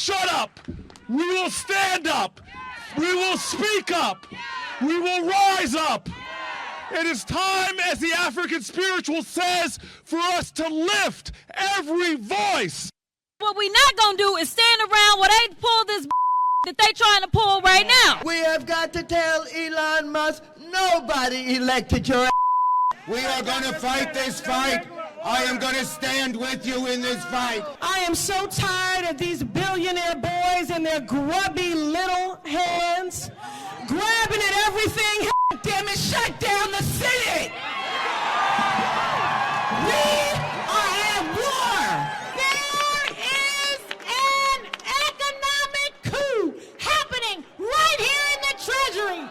shut up. We will stand up. We will speak up. We will rise up. It is time, as the African spiritual says, for us to lift every voice. What we not gonna do is stand around while they pull this that they trying to pull right now. We have got to tell Elon Musk, nobody elected your ass. We are gonna fight this fight. I am gonna stand with you in this fight. I am so tired of these billionaire boys and their grubby little hands grabbing at everything. Damn it, shut down the city. We are at war. There is an economic coup happening right here in the Treasury.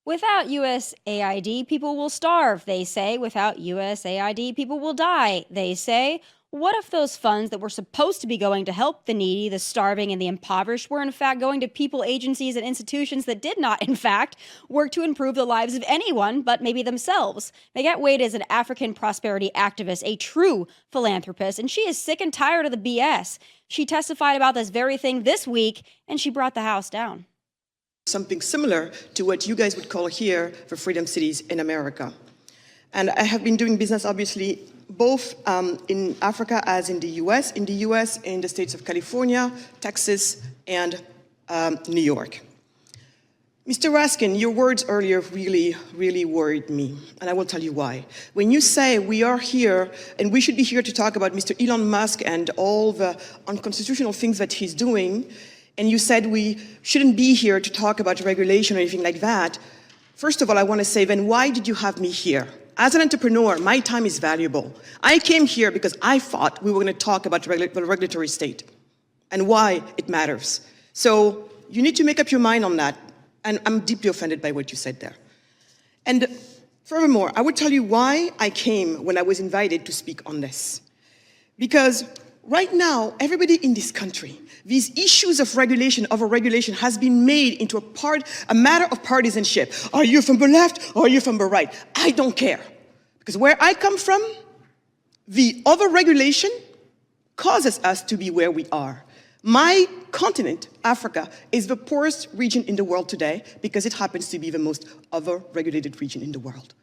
Without USAID, people will starve, they say. Without USAID, people will die, they say. What if those funds that were supposed to be going to help the needy, the starving, and the impoverished were in fact going to people, agencies, and institutions that did not, in fact, work to improve the lives of anyone but maybe themselves? Magatte Wade is an African prosperity activist, a true philanthropist, and she is sick and tired of the BS. She testified about this very thing this week, and she brought the House down. Something similar to what you guys would call here the Freedom Cities in America. And I have been doing business, obviously, both in Africa as in the US. In the US, in the states of California, Texas, and New York. Mr. Raskin, your words earlier really worried me, and I will tell you why. When you say we are here, and we should be here to talk about Mr. Elon Musk and all the unconstitutional things that he's doing, and you said we shouldn't be here to talk about regulation or anything like that, first of all, I want to say, then why did you have me here? As an entrepreneur, my time is valuable. I came here because I thought we were going to talk about the regulatory state and why it matters. So you need to make up your mind on that. And I'm deeply offended by what you said there. And furthermore, I would tell you why I came when I was invited to speak on this. Because right now, everybody in this country, these issues of regulation, overregulation, has been made into a matter of partisanship. Are you from the left or are you from the right? I don't care. Because where I come from, the overregulation causes us to be where we are. My continent, Africa, is the poorest region in the world today because it happens to be the most overregulated region in the world.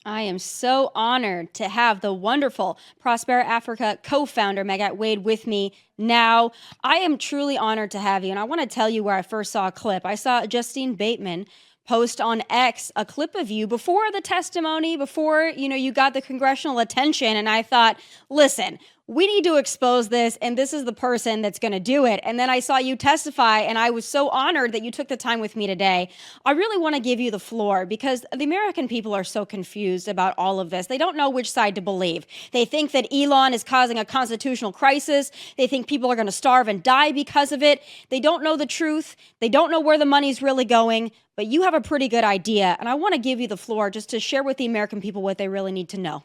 I am so honored to have the wonderful Prospera Africa co-founder Magatte Wade with me now. I am truly honored to have you, and I want to tell you where I first saw a clip. I saw Justine Bateman post on X a clip of you before the testimony, before you got the congressional attention, and I thought, listen, we need to expose this, and this is the person that's going to do it. And then I saw you testify, and I was so honored that you took the time with me today. I really want to give you the floor because the American people are so confused about all of this. They don't know which side to believe. They think that Elon is causing a constitutional crisis. They think people are going to starve and die because of it. They don't know the truth. They don't know where the money's really going. But you have a pretty good idea, and I want to give you the floor just to share with the American people what they really need to know.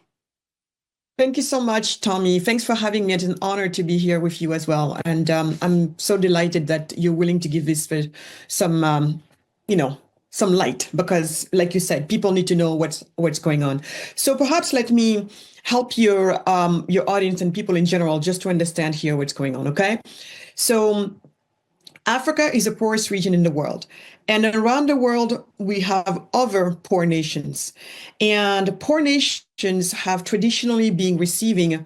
Thank you so much, Tommy. Thanks for having me. It's an honor to be here with you as well. And I'm so delighted that you're willing to give this some light, because like you said, people need to know what's going on. So perhaps let me help your audience and people in general just to understand here what's going on, okay? So Africa is the poorest region in the world. And around the world, we have other poor nations. And poor nations have traditionally been receiving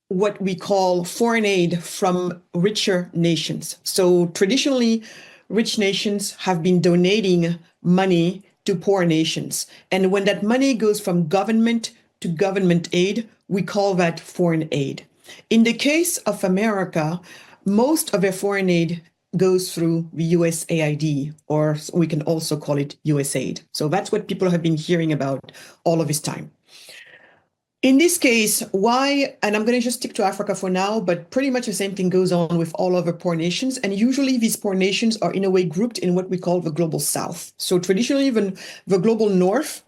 what we call foreign aid from richer nations. So traditionally, rich nations have been donating money to poor nations. And when that money goes from government to government aid, we call that foreign aid. In the case of America, most of their foreign aid goes through the USAID, or we can also call it USAID. So that's what people have been hearing about all of this time. In this case, why, and I'm going to just stick to Africa for now, but pretty much the same thing goes on with all other poor nations. And usually these poor nations are in a way grouped in what we call the global south. So traditionally, even the global north,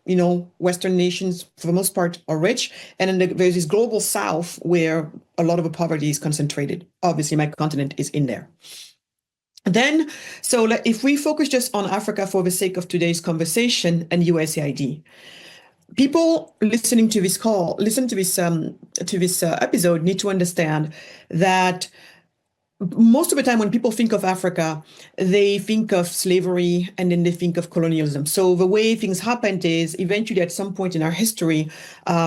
Western nations for the most part are rich. And then there's this global south where a lot of the poverty is concentrated. Obviously, my continent is in there. Then, so if we focus just on Africa for the sake of today's conversation and USAID, people listening to this call, listen to this episode, need to understand that most of the time when people think of Africa, they think of slavery and then they think of colonialism. So the way things happened is eventually at some point in our history,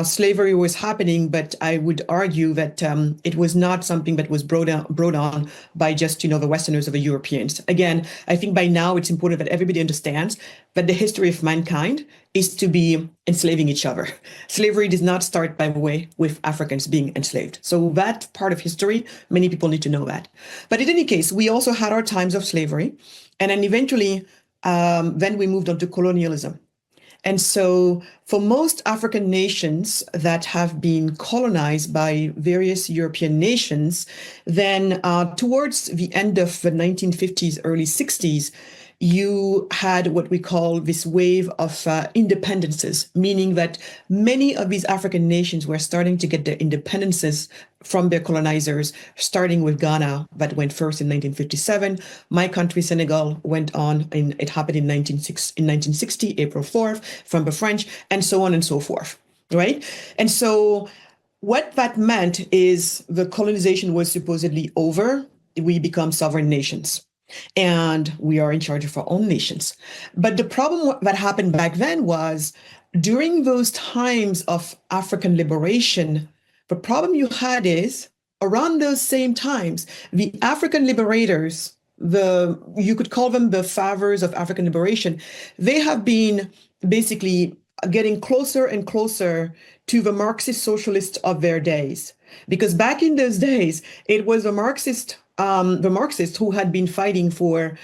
slavery was happening, but I would argue that it was not something that was brought on by just, the Westerners or the Europeans. Again, I think by now it's important that everybody understands that the history of mankind is to be enslaving each other. Slavery does not start, by the way, with Africans being enslaved. So that part of history, many people need to know that. But in any case, we also had our times of slavery. And then eventually, then we moved on to colonialism. And so for most African nations that have been colonized by various European nations, then towards the end of the 1950s, early 60s, you had what we call this wave of independences, meaning that many of these African nations were starting to get their independences from their colonizers, starting with Ghana, that went first in 1957. My country, Senegal, went on, and it happened in 1960, April 4th, from the French, and so on and so forth, right? And so what that meant is the colonization was supposedly over. We become sovereign nations. And we are in charge of our own nations. But the problem that happened back then was during those times of African liberation, the problem you had is around those same times, the African liberators, you could call them the fathers of African liberation, they have been basically getting closer and closer to the Marxist socialists of their days. Because back in those days, it was the Marxists who had been fighting for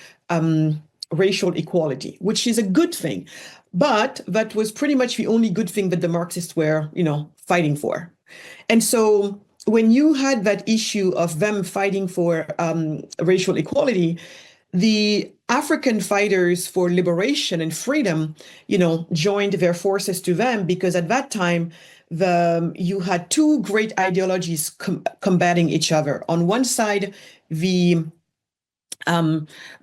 racial equality, which is a good thing. But that was pretty much the only good thing that the Marxists were, fighting for. And so when you had that issue of them fighting for racial equality, the African fighters for liberation and freedom, joined their forces to them, because at that time, you had two great ideologies combating each other. On one side, the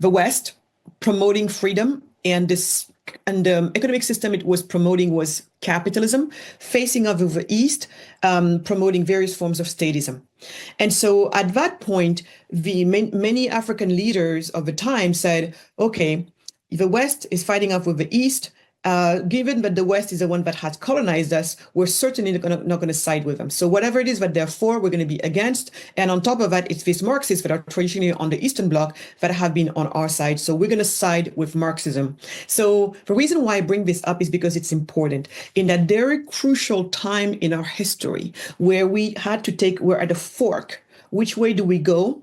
West promoting freedom, and the economic system it was promoting was capitalism, facing off with the East, promoting various forms of statism. And so at that point, many African leaders of the time said, okay, the West is fighting off with the East. Given that the West is the one that has colonized us, we're certainly not going to side with them. So whatever it is that they're for, we're going to be against. And on top of that, it's these Marxists that are traditionally on the Eastern Bloc that have been on our side. So we're going to side with Marxism. So the reason why I bring this up is because it's important. In that very crucial time in our history where we're at a fork, which way do we go?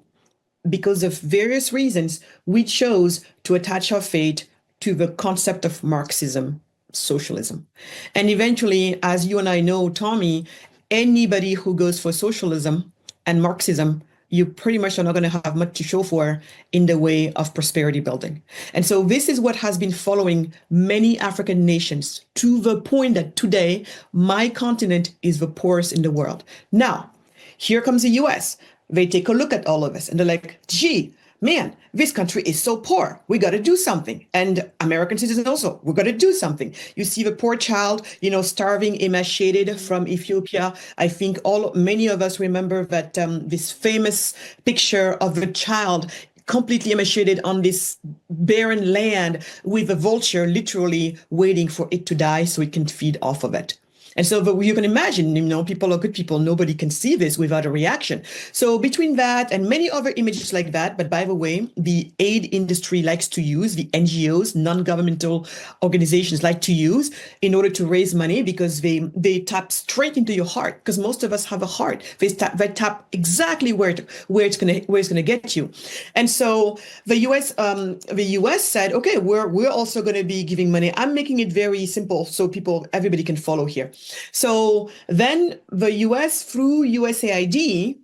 Because of various reasons, we chose to attach our fate to the concept of Marxism, socialism. And eventually, as you and I know, Tomi, anybody who goes for socialism and Marxism, you pretty much are not going to have much to show for in the way of prosperity building. And so this is what has been following many African nations to the point that today, my continent is the poorest in the world. Now, here comes the US. They take a look at all of this and they're like, gee, man, this country is so poor. We got to do something. And American citizens also, we got to do something. You see the poor child, starving, emaciated from Ethiopia. I think many of us remember that this famous picture of the child completely emaciated on this barren land with a vulture literally waiting for it to die so it can feed off of it. And so you can imagine, people are good people. Nobody can see this without a reaction. So between that and many other images like that, but by the way, the aid industry likes to use, the NGOs, non-governmental organizations like to use in order to raise money, because they tap straight into your heart, because most of us have a heart. They tap exactly where it's gonna get you. And so the US said, okay, we're also going to be giving money. I'm making it very simple so everybody can follow here. So then the US through USAID,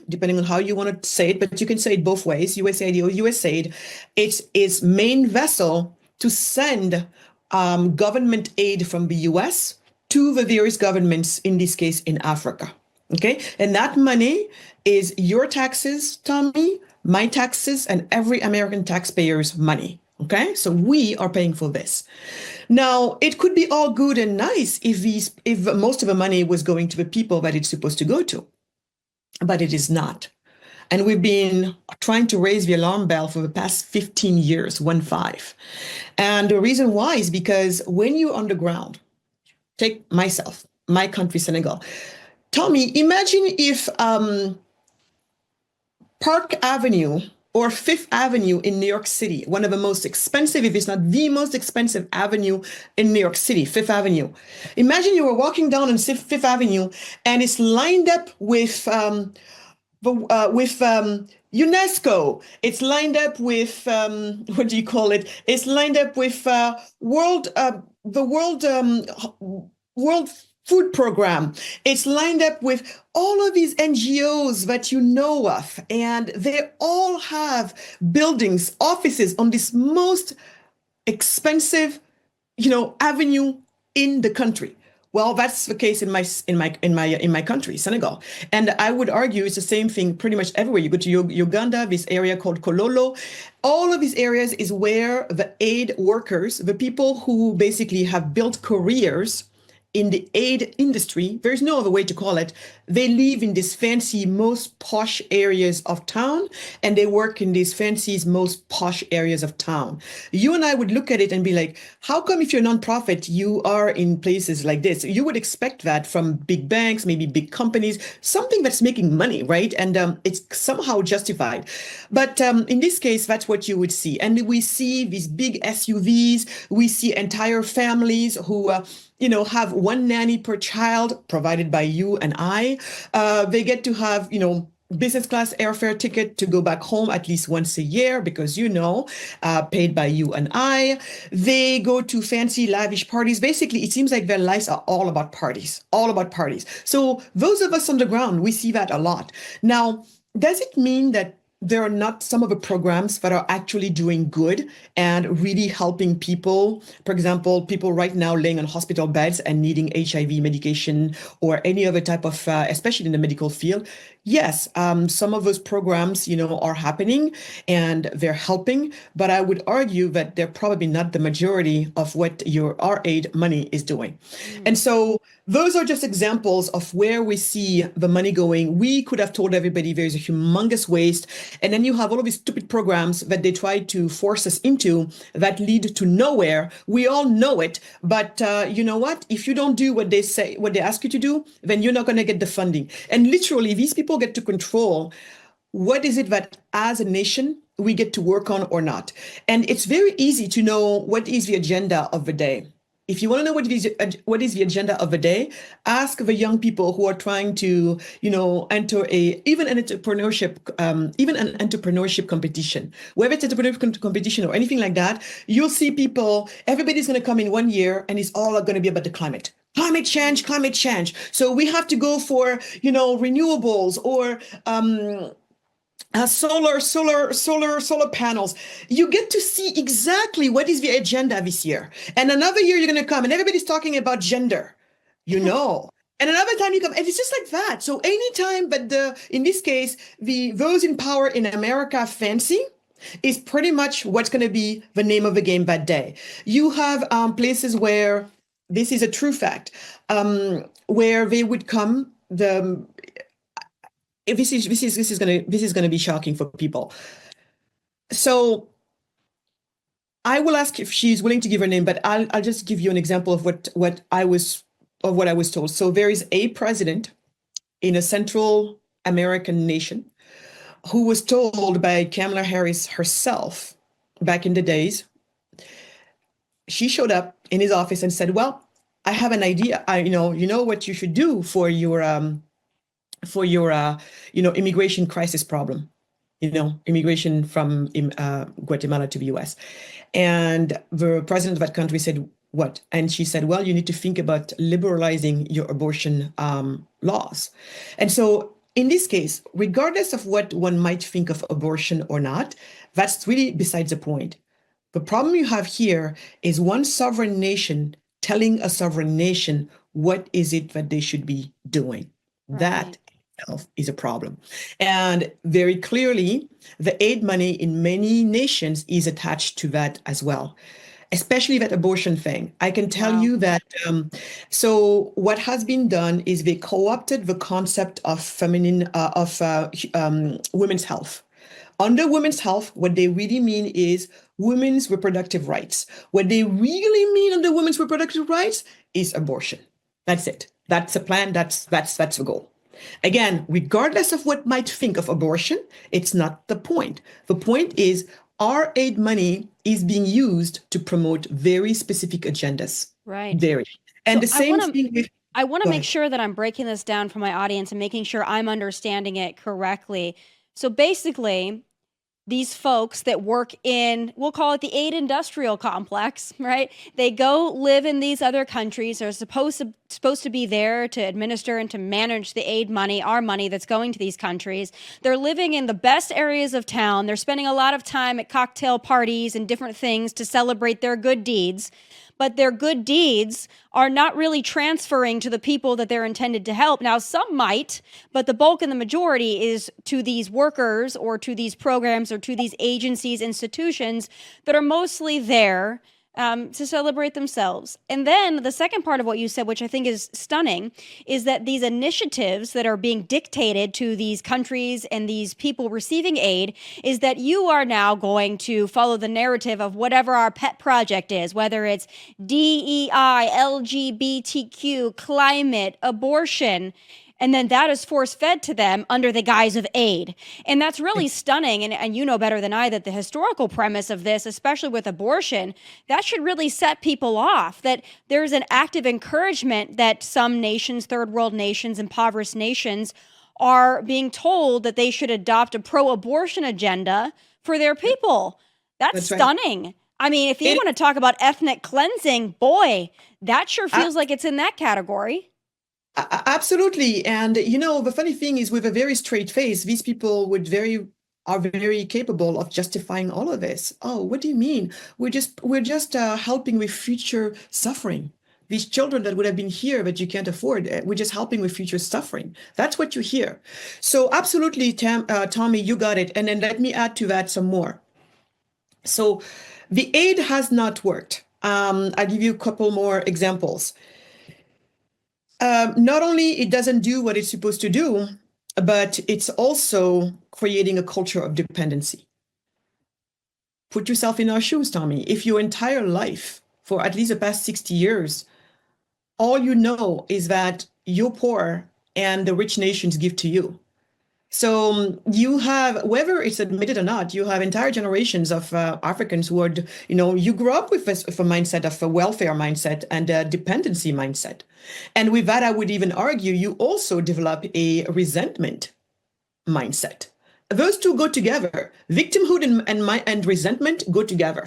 depending on how you want to say it, but you can say it both ways, USAID or USAID, it's its main vessel to send government aid from the US to the various governments, in this case in Africa. Okay, and that money is your taxes, Tomi, my taxes, and every American taxpayer's money. Okay, so we are paying for this. Now, it could be all good and nice if most of the money was going to the people that it's supposed to go to, but it is not. And we've been trying to raise the alarm bell for the past 15 years, 1-5. And the reason why is because when you're on the ground, take myself, my country, Senegal. Tommy, imagine if Park Avenue or Fifth Avenue in New York City, one of the most expensive, if it's not the most expensive avenue in New York City, Fifth Avenue. Imagine you were walking down on Fifth Avenue and it's lined up with UNESCO. It's lined up with what do you call it? It's lined up with World Food Program. It's lined up with all of these NGOs that you know of, and they all have buildings, offices on this most expensive, avenue in the country. Well, that's the case in my country, Senegal. And I would argue it's the same thing pretty much everywhere. You go to Uganda, this area called Kololo. All of these areas is where the aid workers, the people who basically have built careers in the aid industry, there's no other way to call it, they live in these fancy, most posh areas of town, and they work in these fancy, most posh areas of town. You and I would look at it and be like, how come if you're a nonprofit, you are in places like this? You would expect that from big banks, maybe big companies, something that's making money, right? And it's somehow justified. But in this case, that's what you would see. And we see these big SUVs, we see entire families who have one nanny per child provided by you and I. They get to have, business class airfare ticket to go back home at least once a year because, paid by you and I. They go to fancy lavish parties. Basically, it seems like their lives are all about parties. So those of us on the ground, we see that a lot. Now, does it mean that there are not some of the programs that are actually doing good and really helping people? For example, people right now laying on hospital beds and needing HIV medication or any other type of, especially in the medical field. Yes, some of those programs, are happening and they're helping, but I would argue that they're probably not the majority of what our aid money is doing. And so those are just examples of where we see the money going. We could have told everybody there's a humongous waste. And then you have all of these stupid programs that they try to force us into that lead to nowhere. We all know it. But you know what? If you don't do what they say, what they ask you to do, then you're not going to get the funding. And literally, these people get to control what is it that as a nation we get to work on or not. And it's very easy to know what is the agenda of the day. If you want to know what is the agenda of the day, ask the young people who are trying to, enter even an entrepreneurship competition. Whether it's an entrepreneurship competition or anything like that, you'll see people, everybody's going to come in one year and it's all going to be about the climate. Climate change. So we have to go for, renewables or solar panels. You get to see exactly what is the agenda this year. And another year you're going to come and everybody's talking about gender, And another time you come, and it's just like that. So anytime, but in this case, those in power in America fancy is pretty much what's going to be the name of the game that day. You have places where this is a true fact, where they would come. This is going to be shocking for people. So I will ask if she's willing to give her name, but I'll just give you an example of what I was told. So there is a president in a Central American nation who was told by Kamala Harris herself back in the days. She showed up in his office and said, "Well, I have an idea. You know what you should do for your immigration crisis problem, immigration from Guatemala to the US." And the president of that country said, "What?" And she said, "Well, you need to think about liberalizing your abortion laws." And so in this case, regardless of what one might think of abortion or not, that's really besides the point. The problem you have here is one sovereign nation telling a sovereign nation what is it that they should be doing. Right. That itself is a problem. And very clearly, the aid money in many nations is attached to that as well. especially that abortion thing. I can tell you that, so what has been done is they co-opted the concept of women's health. Under women's health, what they really mean is women's reproductive rights. What they really mean under women's reproductive rights is abortion. That's it. That's the plan. That's the goal. Again, regardless of what might think of abortion, it's not the point. The point is our aid money is being used to promote very specific agendas. Right. Very. And So the same thing with... I want to Go make ahead. sure that I'm breaking this down for my audience and making sure I'm understanding it correctly. So basically, these folks that work in, we'll call it the aid industrial complex, right? They go live in these other countries. They're supposed to be there to administer and to manage the aid money, our money that's going to these countries. They're living in the best areas of town. They're spending a lot of time at cocktail parties and different things to celebrate their good deeds. But their good deeds are not really transferring to the people that they're intended to help. Now, some might, but the bulk and the majority is to these workers or to these programs or to these agencies, institutions that are mostly there to celebrate themselves. And then the second part of what you said, which I think is stunning, is that these initiatives that are being dictated to these countries and these people receiving aid is that you are now going to follow the narrative of whatever our pet project is, whether it's DEI, LGBTQ, climate, abortion. And then that is force-fed to them under the guise of aid. And that's really stunning. And you know better than I that the historical premise of this, especially with abortion, that should really set people off, that there's an active encouragement that some nations, third world nations, impoverished nations, are being told that they should adopt a pro-abortion agenda for their people. That's right. stunning. I mean, if you want to talk about ethnic cleansing, boy, that sure feels like it's in that category. Absolutely. And, the funny thing is with a very straight face, these people are very capable of justifying all of this. Oh, what do you mean? We're just helping with future suffering. These children that would have been here that you can't afford, we're just helping with future suffering. That's what you hear. So absolutely, Tomi, you got it. And then let me add to that some more. So the aid has not worked. I'll give you a couple more examples. Not only it doesn't do what it's supposed to do, but it's also creating a culture of dependency. Put yourself in our shoes, Tomi. If your entire life, for at least the past 60 years, all you know is that you're poor and the rich nations give to you. So you have, whether it's admitted or not, you have entire generations of Africans who are, you grew up with a mindset of a welfare mindset and a dependency mindset. And with that, I would even argue you also develop a resentment mindset. Those two go together. Victimhood and resentment go together.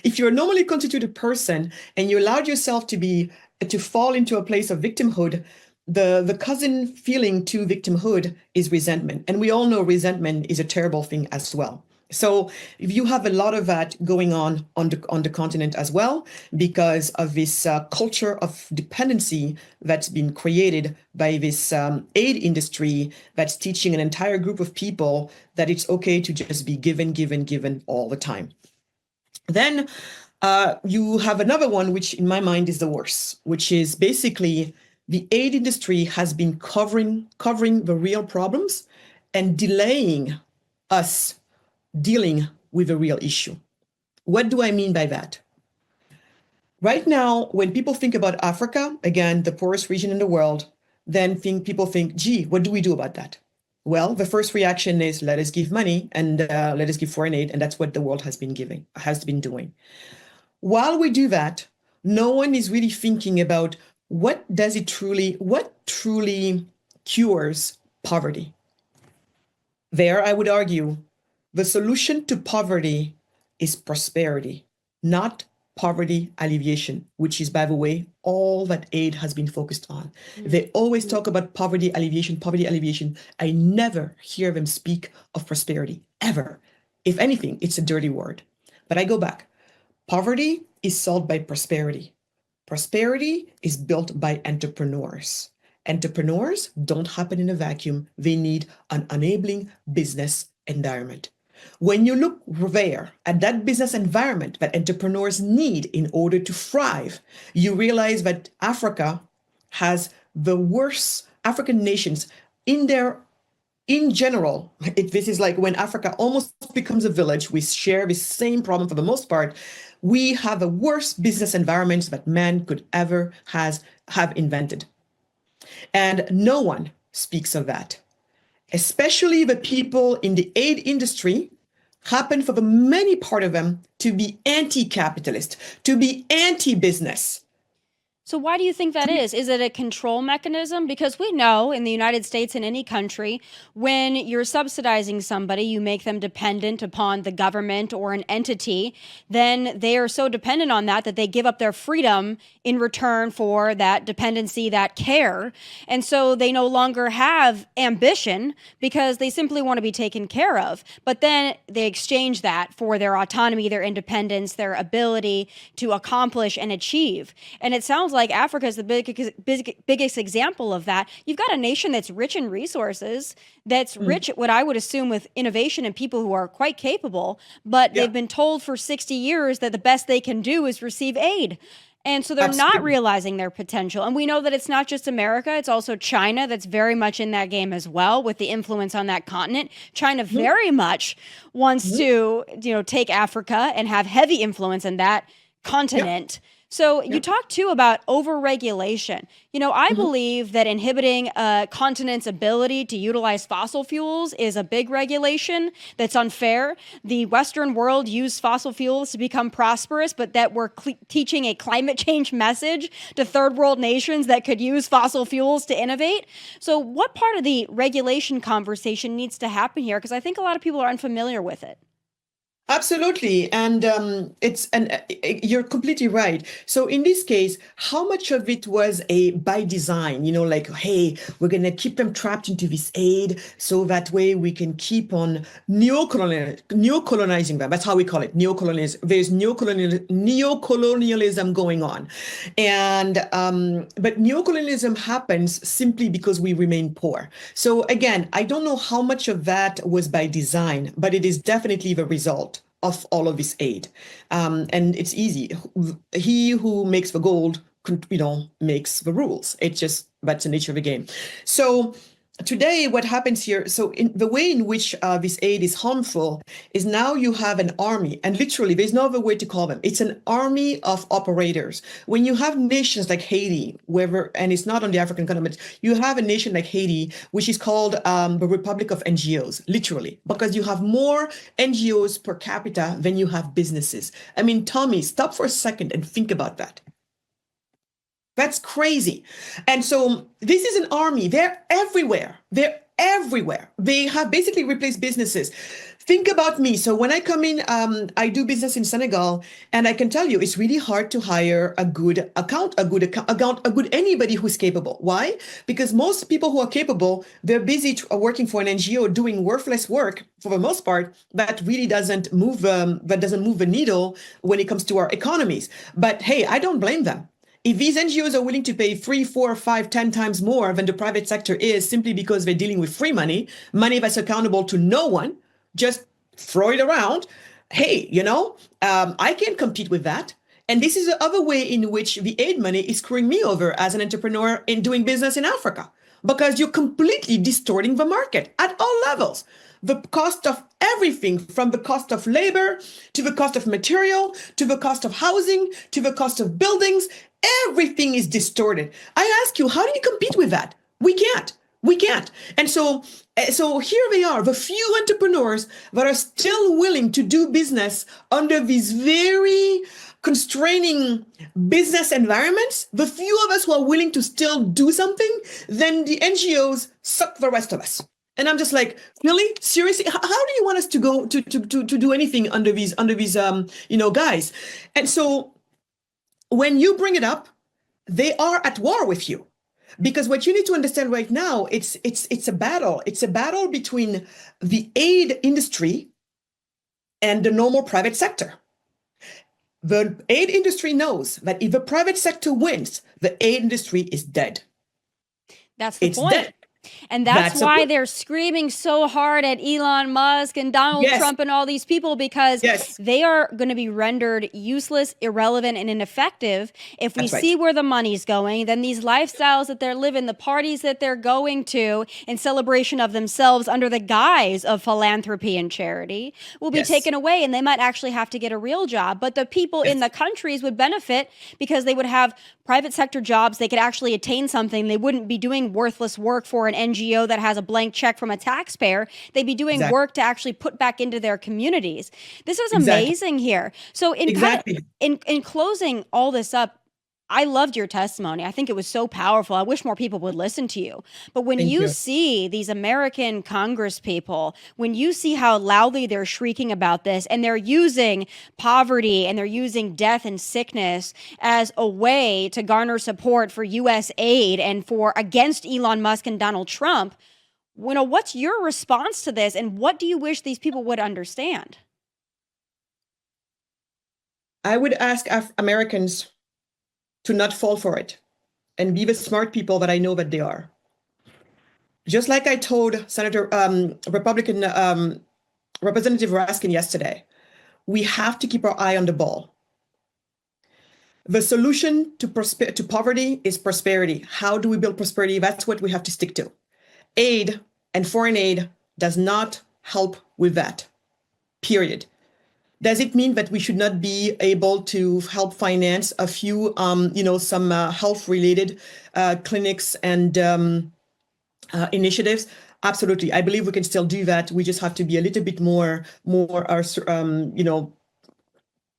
If you're a normally constituted person and you allowed yourself to fall into a place of victimhood, the cousin feeling to victimhood is resentment. And we all know resentment is a terrible thing as well. So if you have a lot of that going on the continent as well, because of this culture of dependency that's been created by this aid industry that's teaching an entire group of people that it's okay to just be given all the time. Then you have another one, which in my mind is the worst, which is basically the aid industry has been covering the real problems and delaying us dealing with a real issue. What do I mean by that? Right now, when people think about Africa, again, the poorest region in the world, then people think, gee, what do we do about that? Well, the first reaction is let us give money and let us give foreign aid. And that's what the world has been doing. While we do that, no one is really thinking about what truly cures poverty. There, I would argue, the solution to poverty is prosperity, not poverty alleviation, which is, by the way, all that aid has been focused on. They always talk about poverty alleviation, poverty alleviation. I never hear them speak of prosperity, ever. If anything, it's a dirty word. But I go back. Poverty is solved by prosperity. Prosperity is built by entrepreneurs. Entrepreneurs don't happen in a vacuum. They need an enabling business environment. When you look there at that business environment that entrepreneurs need in order to thrive, you realize that Africa has the worst African nations in general. This is like when Africa almost becomes a village, we share the same problem for the most part. We have the worst business environments that man could ever have invented. And no one speaks of that. Especially the people in the aid industry happen for the many part of them to be anti-capitalist, to be anti-business. So why do you think that is? Is it a control mechanism? Because we know in the United States, in any country, when you're subsidizing somebody, you make them dependent upon the government or an entity, then they are so dependent on that they give up their freedom in return for that dependency, that care. And so they no longer have ambition because they simply want to be taken care of. But then they exchange that for their autonomy, their independence, their ability to accomplish and achieve. And it sounds like Africa is the biggest example of that. You've got a nation that's rich in resources, that's rich, what I would assume, with innovation and people who are quite capable, but they've been told for 60 years that the best they can do is receive aid. And so they're not realizing their potential. And we know that it's not just America, it's also China that's very much in that game as well, with the influence on that continent. China very much wants to, take Africa and have heavy influence in that continent. So you talked too about overregulation. I believe that inhibiting a continent's ability to utilize fossil fuels is a big regulation that's unfair. The Western world used fossil fuels to become prosperous, but that we're teaching a climate change message to third world nations that could use fossil fuels to innovate. So what part of the regulation conversation needs to happen here? Because I think a lot of people are unfamiliar with it. Absolutely. And you're completely right. So in this case, how much of it was by design, like, hey, we're going to keep them trapped into this aid so that way we can keep on neocolonizing them. That's how we call it, neocolonialism. There's neocolonialism going on. And but neocolonialism happens simply because we remain poor. So again, I don't know how much of that was by design, but it is definitely the result of all of this aid. And it's easy. He who makes the gold, makes the rules. That's the nature of the game. So today, what happens here, so in the way in which this aid is harmful is now you have an army, and literally there's no other way to call them. It's an army of operators. When you have nations like Haiti, and it's not on the African continent, you have a nation like Haiti, which is called the Republic of NGOs, literally, because you have more NGOs per capita than you have businesses. I mean, Tommy, stop for a second and think about that. That's crazy. And so this is an army. They're everywhere. They have basically replaced businesses. Think about me. So when I come in, I do business in Senegal, and I can tell you it's really hard to hire a good anybody who's capable. Why? Because most people who are capable, they're busy working for an NGO doing worthless work for the most part that really doesn't move the needle when it comes to our economies. But hey, I don't blame them. If these NGOs are willing to pay 3, 4, 5, 10 times more than the private sector is simply because they're dealing with free money that's accountable to no one, just throw it around. Hey, I can't compete with that. And this is the other way in which the aid money is screwing me over as an entrepreneur in doing business in Africa, because you're completely distorting the market at all levels. The cost of everything, from the cost of labor to the cost of material, to the cost of housing, to the cost of buildings, everything is distorted. I ask you, how do you compete with that? We can't. And so here they are, the few entrepreneurs that are still willing to do business under these very constraining business environments, the few of us who are willing to still do something, then the NGOs suck the rest of us. And I'm just like, really? Seriously? How do you want us to go to do anything under these guys? And so when you bring it up, they are at war with you. Because what you need to understand right now, it's a battle. It's a battle between the aid industry and the normal private sector. The aid industry knows that if the private sector wins, the aid industry is dead. That's the point. Dead. And that's a why point. they're screaming so hard at Elon Musk and Donald Yes. Trump and all these people, because Yes. they are going to be rendered useless, irrelevant, and ineffective if we That's right. see where the money's going. Then these lifestyles that they're living, the parties that they're going to in celebration of themselves under the guise of philanthropy and charity will be Yes. taken away, and they might actually have to get a real job. But the people in the countries would benefit because they would have private sector jobs. They could actually attain something. They wouldn't be doing worthless work for an NGO that has a blank check from a taxpayer. They'd be doing Exactly. work to actually put back into their communities. This is Exactly. amazing here. So Exactly. in closing all this up, I loved your testimony. I think it was so powerful. I wish more people would listen to you. But when Thank you you. see these American Congress people, when you see how loudly they're shrieking about this, and they're using poverty and they're using death and sickness as a way to garner support for USAID and for against Elon Musk and Donald Trump, what's your response to this, and what do you wish these people would understand? I would ask Americans to not fall for it and be the smart people that I know that they are. Just like I told Republican Representative Raskin yesterday, we have to keep our eye on the ball. The solution to poverty is prosperity. How do we build prosperity? That's what we have to stick to. Aid and foreign aid does not help with that, period. Does it mean that we should not be able to help finance a few, some health-related clinics and initiatives? Absolutely. I believe we can still do that. We just have to be a little bit more,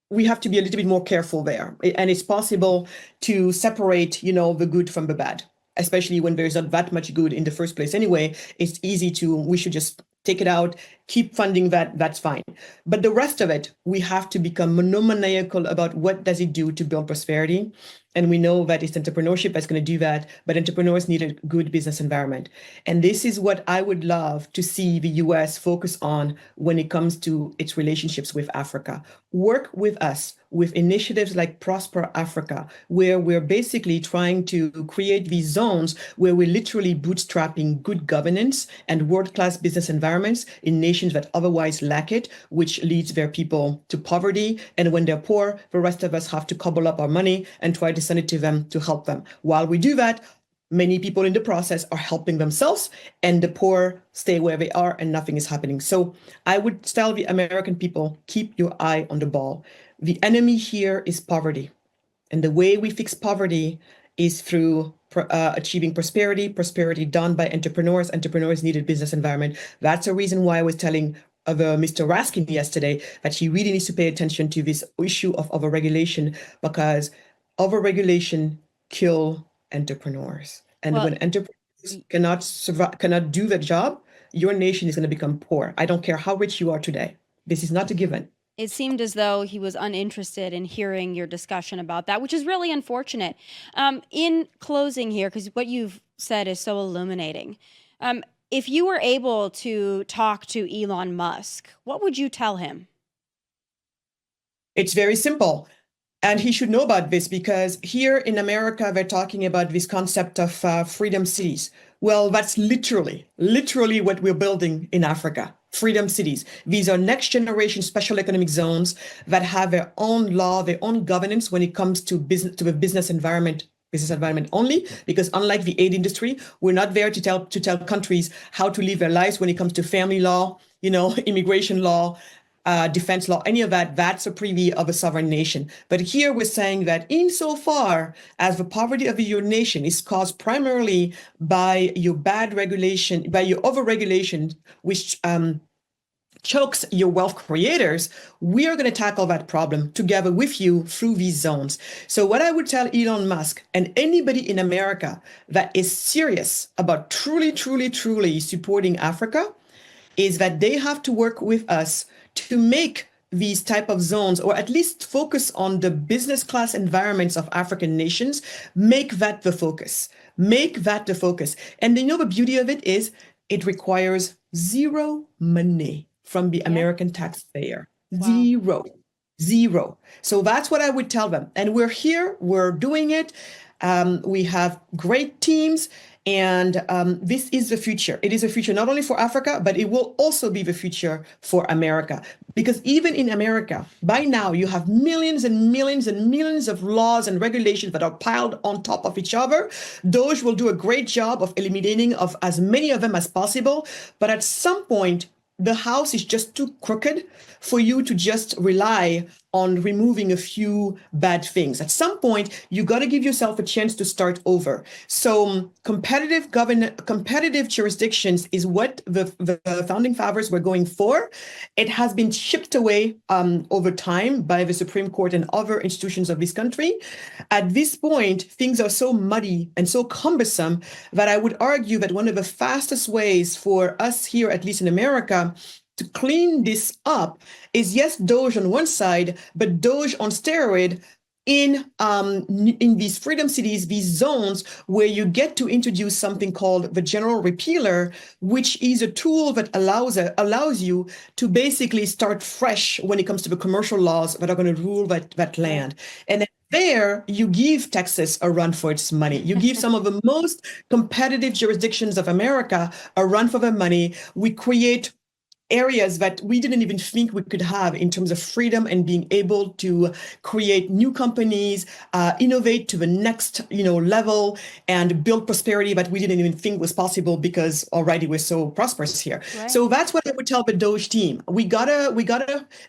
we have to be a little bit more careful there. And it's possible to separate, the good from the bad, especially when there's not that much good in the first place. Anyway, it's easy we should just take it out, keep funding that's fine. But the rest of it, we have to become monomaniacal about what does it do to build prosperity. And we know that it's entrepreneurship that's going to do that, but entrepreneurs need a good business environment. And this is what I would love to see the US focus on when it comes to its relationships with Africa. Work with us with initiatives like Prospera Africa, where we're basically trying to create these zones where we're literally bootstrapping good governance and world-class business environments in nations that otherwise lack it, which leads their people to poverty. And when they're poor, the rest of us have to cobble up our money and try to send it to them to help them. While we do that, many people in the process are helping themselves, and the poor stay where they are and nothing is happening. So I would tell the American people, keep your eye on the ball. The enemy here is poverty. And the way we fix poverty is through achieving prosperity done by entrepreneurs. Entrepreneurs need a business environment. That's the reason why I was telling Mr. Raskin yesterday that he really needs to pay attention to this issue of overregulation, because overregulation kills entrepreneurs. And when entrepreneurs cannot do the job, your nation is going to become poor. I don't care how rich you are today. This is not a given. It seemed as though he was uninterested in hearing your discussion about that, which is really unfortunate. In closing here, because what you've said is so illuminating, if you were able to talk to Elon Musk, what would you tell him? It's very simple. And he should know about this, because here in America, they're talking about this concept of freedom cities. Well, that's literally what we're building in Africa. Freedom cities. These are next generation special economic zones that have their own law, their own governance when it comes to the business environment only, because unlike the aid industry, we're not there to tell countries how to live their lives when it comes to family law, immigration law, defense law, any of that. That's a privy of a sovereign nation. But here we're saying that insofar as the poverty of your nation is caused primarily by your bad regulation, by your overregulation, which chokes your wealth creators, we are going to tackle that problem together with you through these zones. So what I would tell Elon Musk and anybody in America that is serious about truly supporting Africa is that they have to work with us to make these type of zones, or at least focus on the business class environments of African nations, make that the focus. And the beauty of it is it requires zero money from the American taxpayer. Wow. Zero. So that's what I would tell them. And we're here, we're doing it. We have great teams. And this is the future. It is a future not only for Africa, but it will also be the future for America. Because even in America, by now, you have millions and millions and millions of laws and regulations that are piled on top of each other. DOGE will do a great job of eliminating of as many of them as possible. But at some point, the house is just too crooked for you to just rely on removing a few bad things. At some point, you got to give yourself a chance to start over. So competitive jurisdictions is what the founding fathers were going for. It has been chipped away over time by the Supreme Court and other institutions of this country. At this point, things are so muddy and so cumbersome that I would argue that one of the fastest ways for us here, at least in America, to clean this up is, yes, DOGE on one side, but DOGE on steroid in these freedom cities, these zones where you get to introduce something called the general repealer, which is a tool that allows you to basically start fresh when it comes to the commercial laws that are going to rule that land. And then there, you give Texas a run for its money. You give some of the most competitive jurisdictions of America a run for their money. We create areas that we didn't even think we could have in terms of freedom and being able to create new companies, innovate to the next level, and build prosperity that we didn't even think was possible because already we're so prosperous here. Right. So that's what I would tell the DOGE team. We gotta,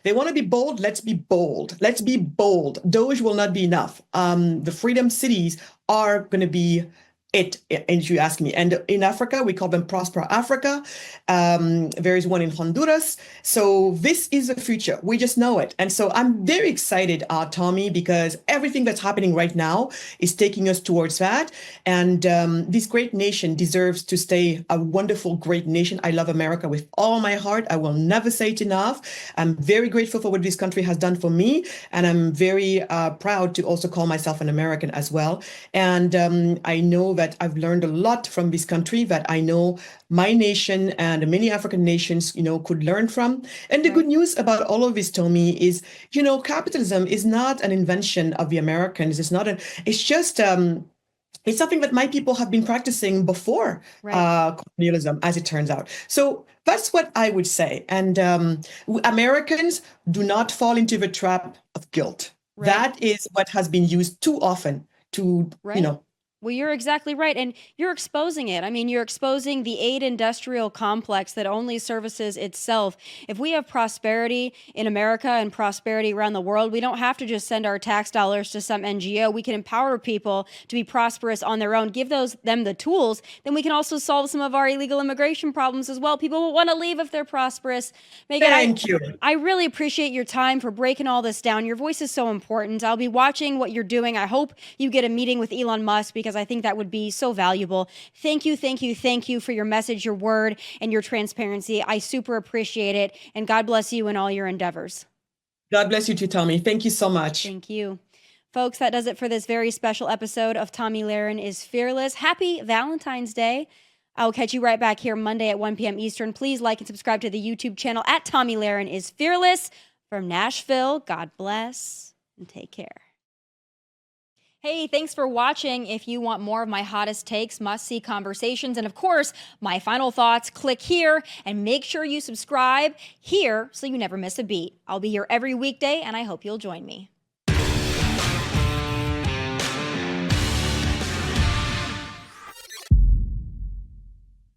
they want to be bold. Let's be bold. Let's be bold. DOGE will not be enough. The freedom cities are going to be it, and you ask me. And in Africa, we call them Prospera Africa. There is one in Honduras. So this is the future. We just know it. And so I'm very excited, Tomi, because everything that's happening right now is taking us towards that. And this great nation deserves to stay a wonderful, great nation. I love America with all my heart. I will never say it enough. I'm very grateful for what this country has done for me. And I'm very proud to also call myself an American as well. And I know that I've learned a lot from this country that I know my nation and many African nations, could learn from. And the good news about all of this, Tomi, is, capitalism is not an invention of the Americans. It's just, it's something that my people have been practicing before colonialism, as it turns out. So that's what I would say. And Americans do not fall into the trap of guilt. Right. That is what has been used too often to, Well, you're exactly right. And you're exposing it. I mean, you're exposing the aid industrial complex that only services itself. If we have prosperity in America and prosperity around the world, we don't have to just send our tax dollars to some NGO. We can empower people to be prosperous on their own, give them the tools. Then we can also solve some of our illegal immigration problems as well. People will want to leave if they're prosperous. Megan, Thank you. I really appreciate your time for breaking all this down. Your voice is so important. I'll be watching what you're doing. I hope you get a meeting with Elon Musk, because I think that would be so valuable. Thank you for your message, your word, and your transparency. I super appreciate it. And God bless you in all your endeavors. God bless you too, Tomi. Thank you so much. Thank you. Folks, that does it for this very special episode of Tomi Lahren is Fearless. Happy Valentine's Day. I'll catch you right back here Monday at 1 p.m. Eastern. Please like and subscribe to the YouTube channel at Tomi Lahren is Fearless. From Nashville, God bless and take care. Hey, thanks for watching. If you want more of my hottest takes, must-see conversations, and of course, my final thoughts, click here and make sure you subscribe here so you never miss a beat. I'll be here every weekday, and I hope you'll join me.